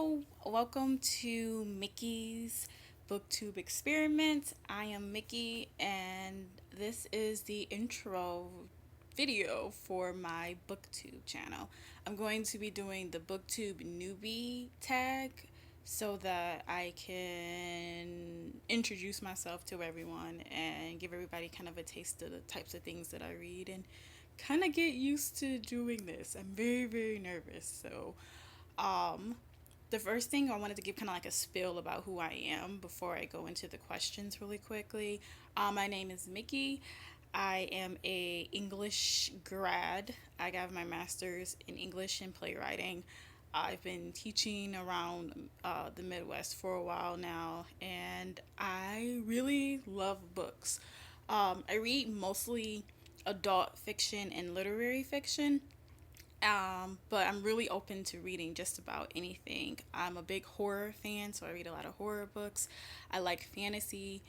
Hello, welcome to Mickey's Booktube experiment. I am Mickey, and this is the intro video for my Booktube channel. I'm going to be doing the Booktube Newbie tag so that I can introduce myself to everyone and give everybody kind of a taste of the types of things that I read and kind of get used to doing this. I'm very, very nervous, so um, the first thing I wanted to give kind of like a spill about who I am before I go into the questions really quickly. My name is Mickey. I am a English grad. I got my master's in English and playwriting. I've been teaching around the Midwest for a while now, and I really love books. I read mostly adult fiction and literary fiction. But I'm really open to reading just about anything. I'm a big horror fan, so I read a lot of horror books. I like fantasy.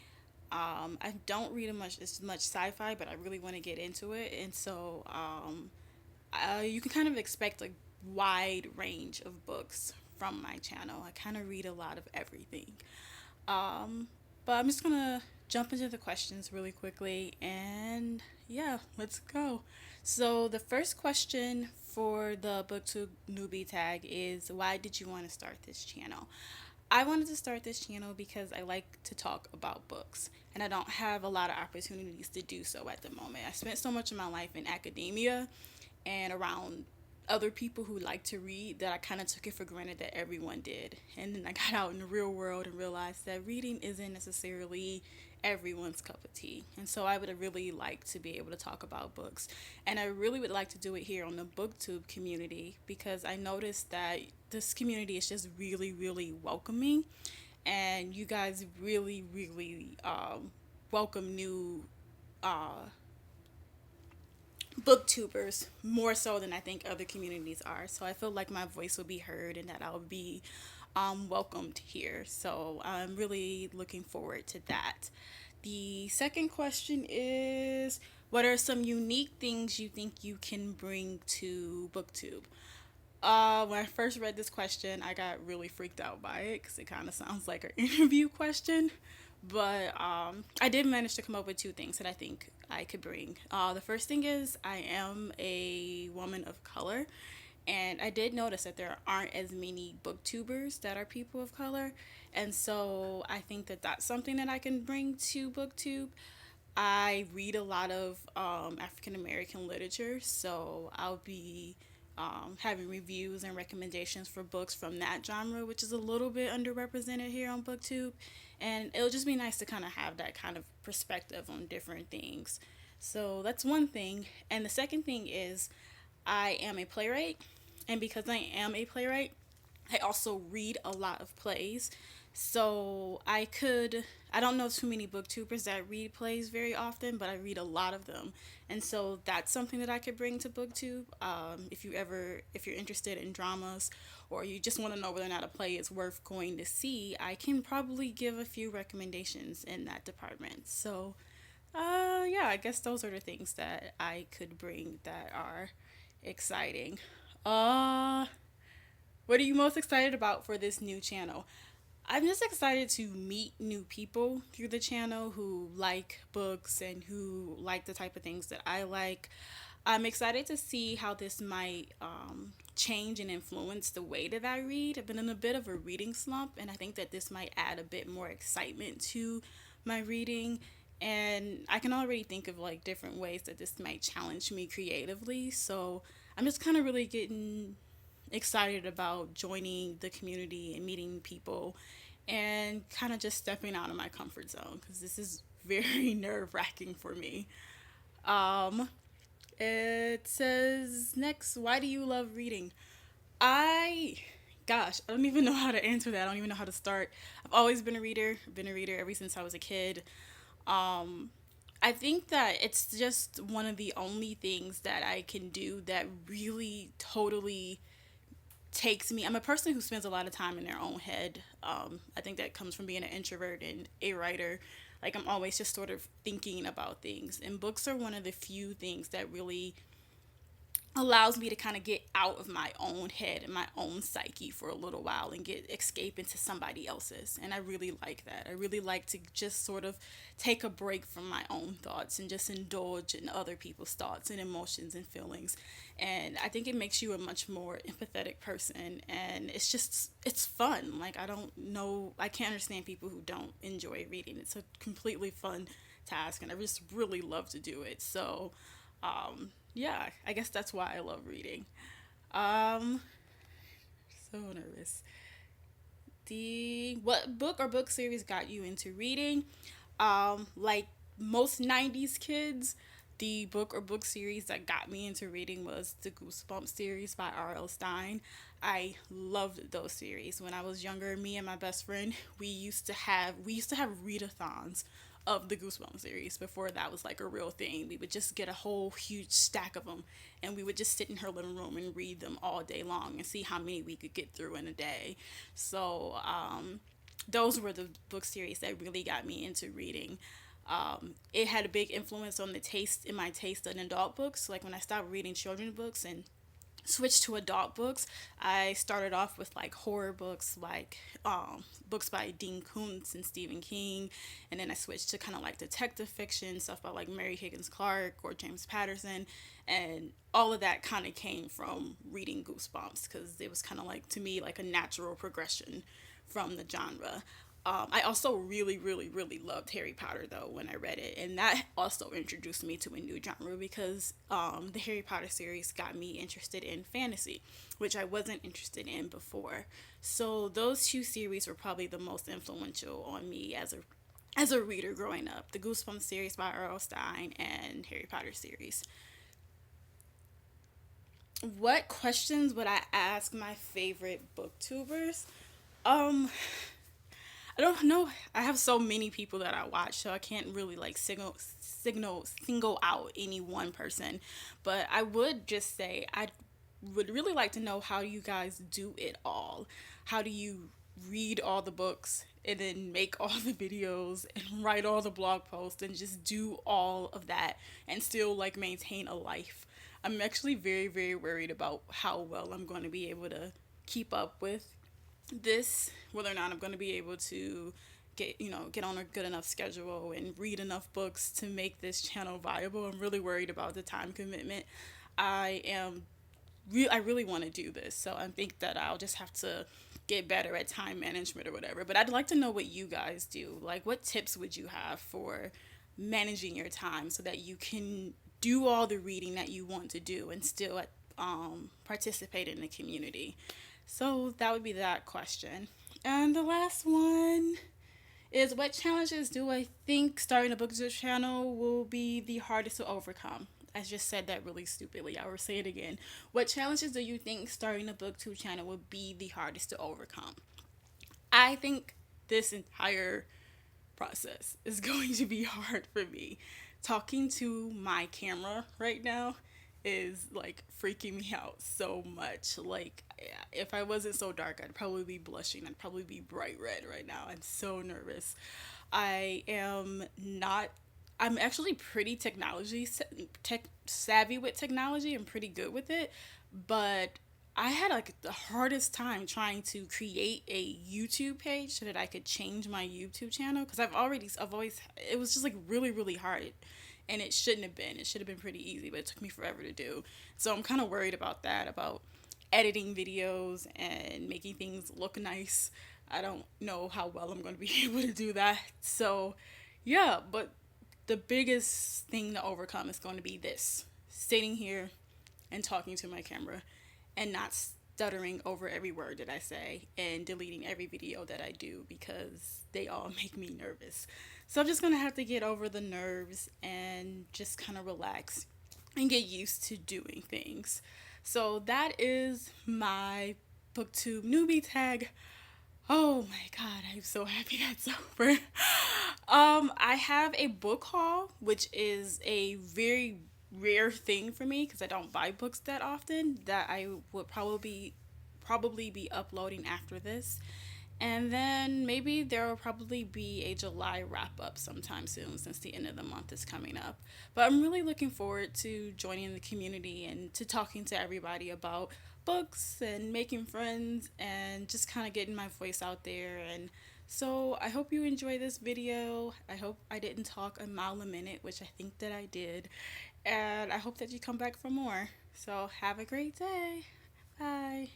I don't read as much sci-fi, but I really want to get into it, and so you can kind of expect a wide range of books from my channel. I kind of read a lot of everything. Um, but I'm just gonna jump into the questions really quickly and yeah, let's go. So the first question for the BookTube newbie tag is why did you want to start this channel? I wanted to start this channel because I like to talk about books and I don't have a lot of opportunities to do so at the moment. I spent so much of my life in academia and around other people who like to read that I kind of took it for granted that everyone did. And then I got out in the real world and realized that reading isn't necessarily everyone's cup of tea. And so I would really like to be able to talk about books. And I really would like to do it here on the BookTube community because I noticed that this community is just really, really welcoming. And you guys really, really welcome new uh, booktubers more so than I think other communities are. So I feel like my voice will be heard and that I'll be welcomed here. So I'm really looking forward to that. The second question is what are some unique things you think you can bring to booktube? When I first read this question, I got really freaked out by it because it kind of sounds like an interview question. But I did manage to come up with two things that I think I could bring. The first thing is I am a woman of color, and I did notice that there aren't as many booktubers that are people of color, and so I think that that's something that I can bring to booktube. I read a lot of African American literature, so I'll be having reviews and recommendations for books from that genre, which is a little bit underrepresented here on BookTube. And it'll just be nice to kind of have that kind of perspective on different things. So that's one thing. And the second thing is, I am a playwright. And because I am a playwright, I also read a lot of plays. So I don't know too many booktubers that read plays very often, but I read a lot of them. And so that's something that I could bring to booktube. If you're interested in dramas or you just want to know whether or not a play is worth going to see, I can probably give a few recommendations in that department. So, yeah, I guess those are the things that I could bring that are exciting. Uh, what are you most excited about for this new channel? I'm just excited to meet new people through the channel who like books and who like the type of things that I like. I'm excited to see how this might change and influence the way that I read. I've been in a bit of a reading slump, and I think that this might add a bit more excitement to my reading. And I can already think of like different ways that this might challenge me creatively. So I'm just kind of really getting excited about joining the community and meeting people and kind of just stepping out of my comfort zone because this is very nerve wracking for me. Um, it says next, why do you love reading? I, gosh, I don't even know how to answer that. I don't even know how to start. I've always been a reader. I've been a reader ever since I was a kid. Um, I think that it's just one of the only things that I can do that really totally takes me. I'm a person who spends a lot of time in their own head. I think that comes from being an introvert and a writer. Like I'm always just sort of thinking about things, and books are one of the few things that really allows me to kind of get out of my own head and my own psyche for a little while and get escape into somebody else's. And I really like that. I really like to just sort of take a break from my own thoughts and just indulge in other people's thoughts and emotions and feelings. And I think it makes you a much more empathetic person, and it's fun. Like, I don't know, I can't understand people who don't enjoy reading. It's a completely fun task, and I just really love to do it. So yeah, I guess that's why I love reading. Um, so nervous. The What book or book series got you into reading? Like most 90s kids, the book or book series that got me into reading was the Goosebumps series by R.L. Stein. I loved those series. When I was younger, me and my best friend, we used to have readathons of the Goosebumps series before that was like a real thing. We would just get a whole huge stack of them, and we would just sit in her living room and read them all day long and see how many we could get through in a day. So those were the book series that really got me into reading. It had a big influence on the taste in my taste in adult books. Like when I stopped reading children's books and switched to adult books, I started off with like horror books, like books by Dean Koontz and Stephen King, and then I switched to kind of like detective fiction stuff by like Mary Higgins Clark or James Patterson, and all of that kind of came from reading Goosebumps because it was kind of like to me like a natural progression from the genre. I also really, really, really loved Harry Potter though when I read it, and that also introduced me to a new genre because the Harry Potter series got me interested in fantasy, which I wasn't interested in before. So those two series were probably the most influential on me as a reader growing up: the Goosebumps series by Earl Stein and Harry Potter series. What questions would I ask my favorite booktubers? Um, I don't know. I have so many people that I watch, so I can't really like single out any one person. But I would just say I would really like to know how you guys do it all. How do you read all the books and then make all the videos and write all the blog posts and just do all of that and still like maintain a life? I'm actually very, very worried about how well I'm going to be able to keep up with this, whether or not I'm going to be able to get on a good enough schedule and read enough books to make this channel viable. I'm really worried about the time commitment. I really want to do this, so I think that I'll just have to get better at time management or whatever. But I'd like to know what you guys do. Like, what tips would you have for managing your time so that you can do all the reading that you want to do and still participate in the community? So that would be that question. And the last one is, what challenges do I think starting a booktube channel will be the hardest to overcome? I just said that really stupidly. I will say it again. What challenges do you think starting a booktube channel will be the hardest to overcome? I think this entire process is going to be hard for me. Talking to my camera right now is like freaking me out so much. Like, if I wasn't so dark, I'd probably be blushing. I'd probably be bright red right now. I'm so nervous. I am not. I'm actually pretty tech savvy with technology. I'm pretty good with it, but I had like the hardest time trying to create a YouTube page so that I could change my YouTube channel because I've always, it was just like really, really hard, and it shouldn't have been. It should have been pretty easy, but it took me forever to do. So I'm kind of worried about that, about editing videos and making things look nice. I don't know how well I'm going to be able to do that. So yeah, but the biggest thing to overcome is going to be this: sitting here and talking to my camera and not stuttering over every word that I say and deleting every video that I do because they all make me nervous. So I'm just going to have to get over the nerves and just kind of relax and get used to doing things. So that is my booktube newbie tag. Oh my god, I'm so happy that's over. I have a book haul, which is a very rare thing for me because I don't buy books that often, that I would probably be uploading after this. And then maybe there will probably be a July wrap up sometime soon since the end of the month is coming up. But I'm really looking forward to joining the community and to talking to everybody about books and making friends and just kind of getting my voice out there. And so I hope you enjoy this video. I hope I didn't talk a mile a minute, which I think that I did. And I hope that you come back for more. So have a great day. Bye.